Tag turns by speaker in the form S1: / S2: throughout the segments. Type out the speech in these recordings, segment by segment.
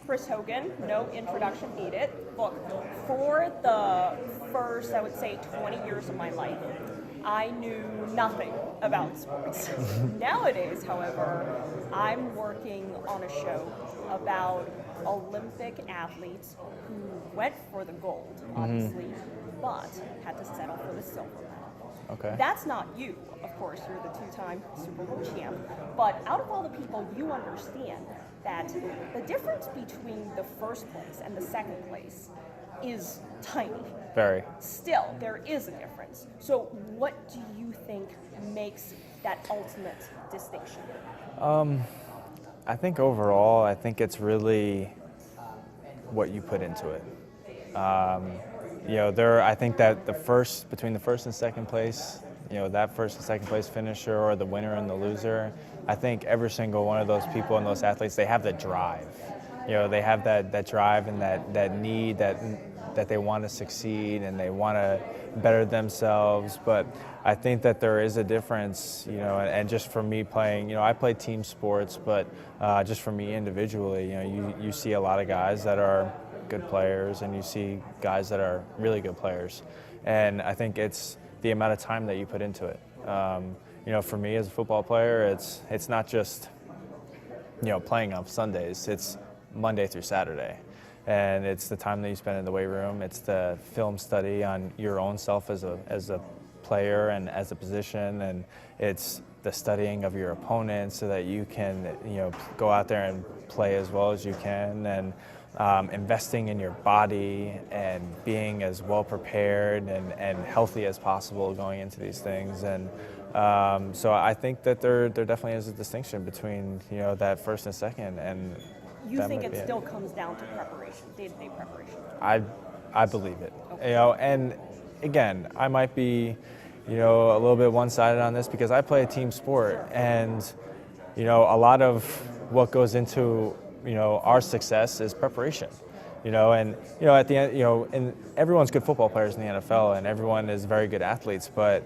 S1: Chris Hogan, no introduction needed. Look, for the first, I would say, 20 years of my life, I knew nothing about sports. Nowadays, however, I'm working on a show about Olympic athletes who went for the gold, obviously, but had to settle for the silver medal.
S2: Okay.
S1: That's not you, of course, you're the two-time Super Bowl champ, but out of all the people, you understand that the difference between the first place and the second place is tiny.
S2: Very.
S1: Still, there is a difference. So what do you think makes that ultimate distinction?
S2: I think overall, I think it's really what you put into it. I think that between the first and second place, that first and second place finisher or the winner and the loser, I think every single one of those people and those athletes, they have the drive. They have that drive and that need that they want to succeed and they want to better themselves. But I think that there is a difference, and just for me playing, I play team sports, but just for me individually, you see a lot of guys that are good players and you see guys that are really good players. And I think it's the amount of time that you put into it. For me as a football player, it's not just, playing on Sundays, it's Monday through Saturday. And it's the time that you spend in the weight room. It's the film study on your own self as a player and as a position, and it's the studying of your opponent so that you can, go out there and play as well as you can, and investing in your body and being as well prepared and healthy as possible going into these things. And so I think that there definitely is a distinction between, that first and second. And
S1: you think it still comes down to preparation, day-to-day preparation?
S2: I believe it.
S1: Okay.
S2: And again, I might be, a little bit one-sided on this because I play a team sport, and a lot of what goes into our success is preparation. At the end, and everyone's good football players in the NFL, and everyone is very good athletes, but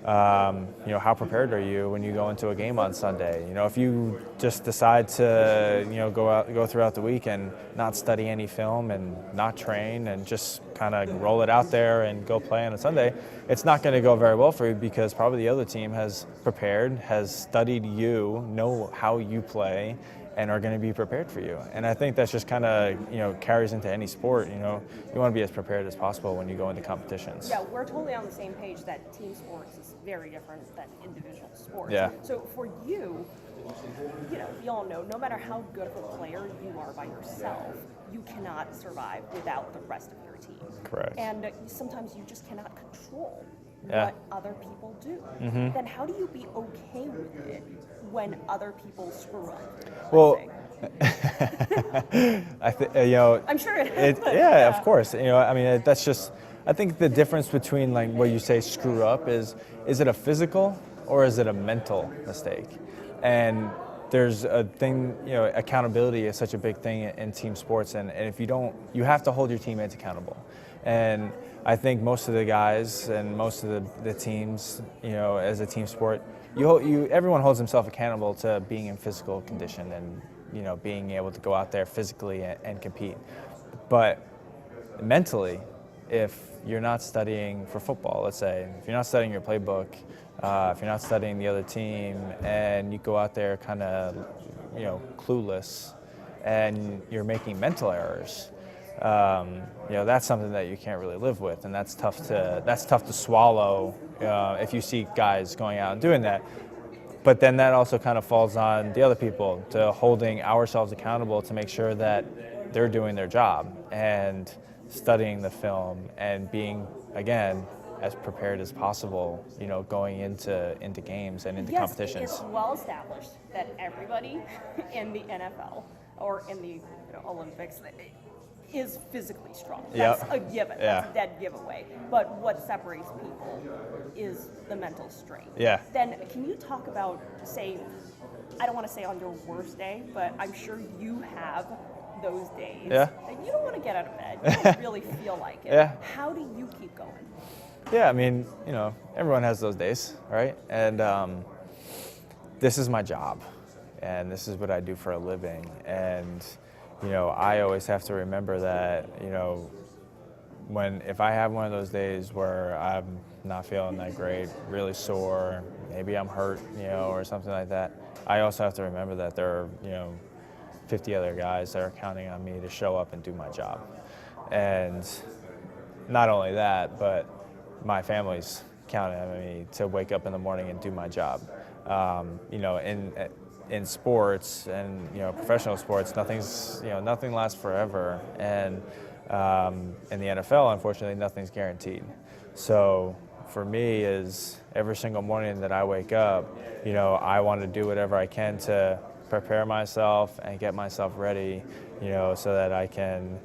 S2: how prepared are you when you go into a game on Sunday? If you just decide to, go throughout the week and not study any film and not train and just kind of roll it out there and go play on a Sunday, it's not going to go very well for you because probably the other team has prepared, has studied you, know how you play, and are going to be prepared for you. And I think that's just kind of, carries into any sport. You want to be as prepared as possible when you go into competitions.
S1: Yeah, we're totally on the same page that team sports is very different than individual sports.
S2: Yeah.
S1: So for you, we all know no matter how good of a player you are by yourself, you cannot survive without the rest of your team.
S2: Correct.
S1: And sometimes you just cannot control
S2: Yeah.
S1: what other people do.
S2: Mm-hmm.
S1: Then how do you be okay with it when other people screw up?
S2: Well,
S1: I'm sure
S2: of course. That's just, I think the difference between like what you say screw up is it a physical or is it a mental mistake? And there's a thing, accountability is such a big thing in team sports, and if you don't, you have to hold your teammates accountable. And I think most of the guys and most of the teams, as a team sport, everyone holds himself accountable to being in physical condition and, being able to go out there physically and compete. But mentally, if you're not studying for football, let's say, if you're not studying your playbook, if you're not studying the other team, and you go out there kind of, clueless, and you're making mental errors, that's something that you can't really live with, and that's tough to swallow if you see guys going out and doing that. But then that also kind of falls on the other people to holding ourselves accountable to make sure that they're doing their job and studying the film and being, again, as prepared as possible, going into games and into competitions.
S1: It's well established that everybody in the NFL or in the Olympics is physically strong. That's a given.
S2: Yeah.
S1: That's a dead giveaway. But what separates people is the mental strength.
S2: Yeah.
S1: Then can you talk about, say, I don't want to say on your worst day, but I'm sure you have those days that you don't want to get out of bed. You don't really feel like it.
S2: Yeah.
S1: How do you keep going?
S2: Yeah, everyone has those days, right? And this is my job, and this is what I do for a living. And I always have to remember that, if I have one of those days where I'm not feeling that great, really sore, maybe I'm hurt, or something like that, I also have to remember that there are, 50 other guys that are counting on me to show up and do my job. And not only that, but my family's counting on me to wake up in the morning and do my job. In sports and professional sports, nothing lasts forever, and in the NFL, unfortunately, nothing's guaranteed. So for me, is every single morning that I wake up, I want to do whatever I can to prepare myself and get myself ready, so that I can,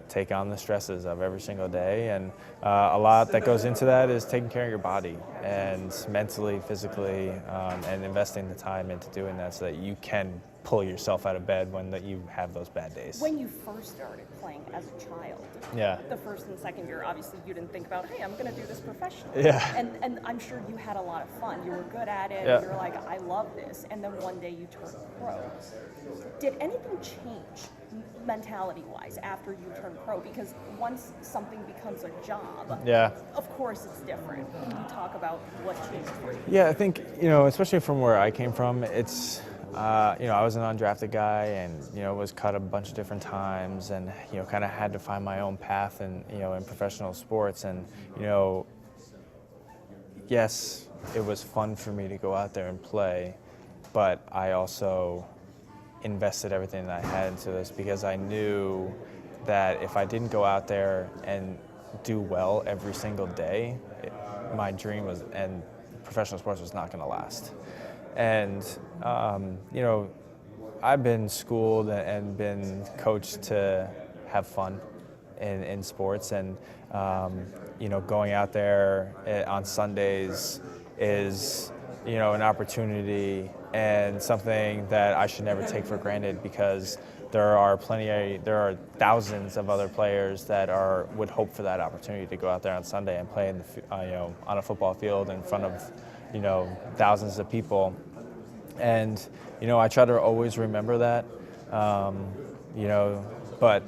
S2: take on the stresses of every single day. And a lot that goes into that is taking care of your body, and mentally, physically, and investing the time into doing that so that you can pull yourself out of bed when you have those bad days.
S1: When you first started playing as a child, the first and second year, obviously you didn't think about, hey, I'm going to do this professionally.
S2: Yeah.
S1: And I'm sure you had a lot of fun. You were good at it.
S2: Yeah.
S1: You were like, I love this. And then one day you turned pro. Did anything change mentality-wise after you turned pro? Because once something becomes a job, of course it's different. Can you talk about what changed for you?
S2: Yeah, I think, especially from where I came from, it's, I was an undrafted guy and, was cut a bunch of different times and, kind of had to find my own path in professional sports. And, yes, it was fun for me to go out there and play, but I also invested everything that I had into this because I knew that if I didn't go out there and do well every single day, my dream was, and professional sports was not going to last. And, I've been schooled and been coached to have fun in sports, and, going out there on Sundays is, an opportunity and something that I should never take for granted, because there are thousands of other players that would hope for that opportunity to go out there on Sunday and play on a football field in front of, thousands of people. And, I try to always remember that, but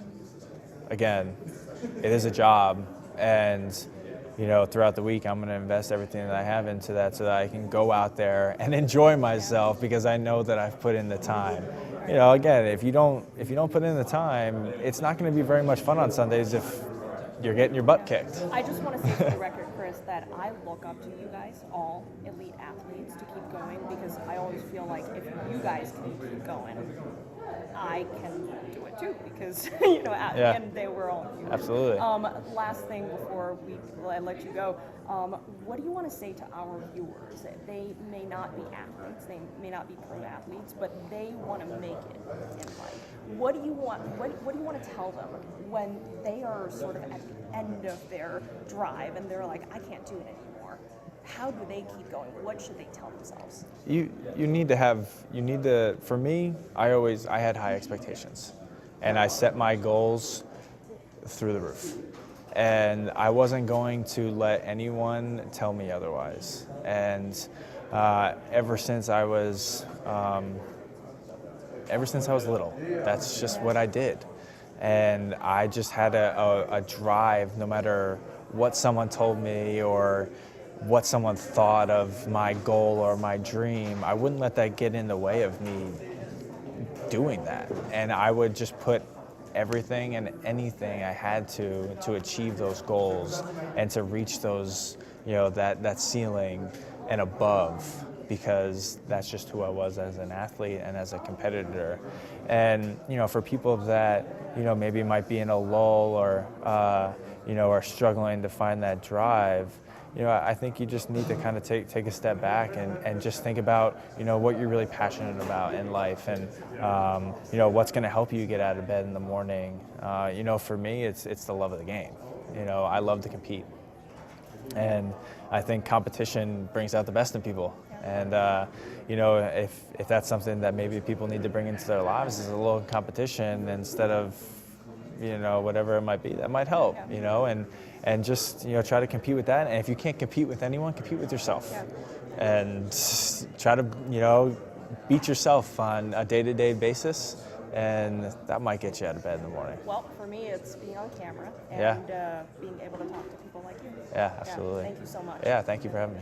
S2: again, it is a job, and, throughout the week, I'm going to invest everything that I have into that so that I can go out there and enjoy myself, because I know that I've put in the time. Again, if you don't put in the time, it's not going to be very much fun on Sundays if you're getting your butt kicked.
S1: I just want to say for the record, Chris, that I look up to you guys, all elite athletes, to keep going, because I always feel like if you guys can keep going, I can do it too, because at the end of the day, we're all human.
S2: Absolutely.
S1: Last thing before I let you go, what do you want to say to our viewers? They may not be athletes, they may not be pro athletes, but they want to make it in life. What do you want? What do you want to tell them when they are sort of at the end of their drive and they're like, I can't do it anymore? How do they keep going? What should they tell themselves? For me, I had high expectations, and I set my goals through the roof, and I wasn't going to let anyone tell me otherwise. And ever since I was little, that's just what I did. And I just had a drive, no matter what someone told me or what someone thought of my goal or my dream. I wouldn't let that get in the way of me doing that. And I would just put everything and anything I had to achieve those goals and to reach those, that ceiling and above, because that's just who I was as an athlete and as a competitor. And, for people that, maybe might be in a lull or, are struggling to find that drive, I think you just need to kind of take a step back and just think about, what you're really passionate about in life, and, what's going to help you get out of bed in the morning. For me, it's the love of the game. I love to compete. And I think competition brings out the best in people. And, if that's something that maybe people need to bring into their lives, is a little competition instead of, whatever it might be, that might help, and just, try to compete with that. And if you can't compete with anyone, compete with yourself. And try to, beat yourself on a day-to-day basis
S2: and that might get you out of bed in the morning.
S1: Well, for me, it's being on camera
S2: Yeah.
S1: and being able to talk to people like you.
S2: Yeah, absolutely.
S1: Yeah, thank you so much.
S2: Yeah, thank you for having me.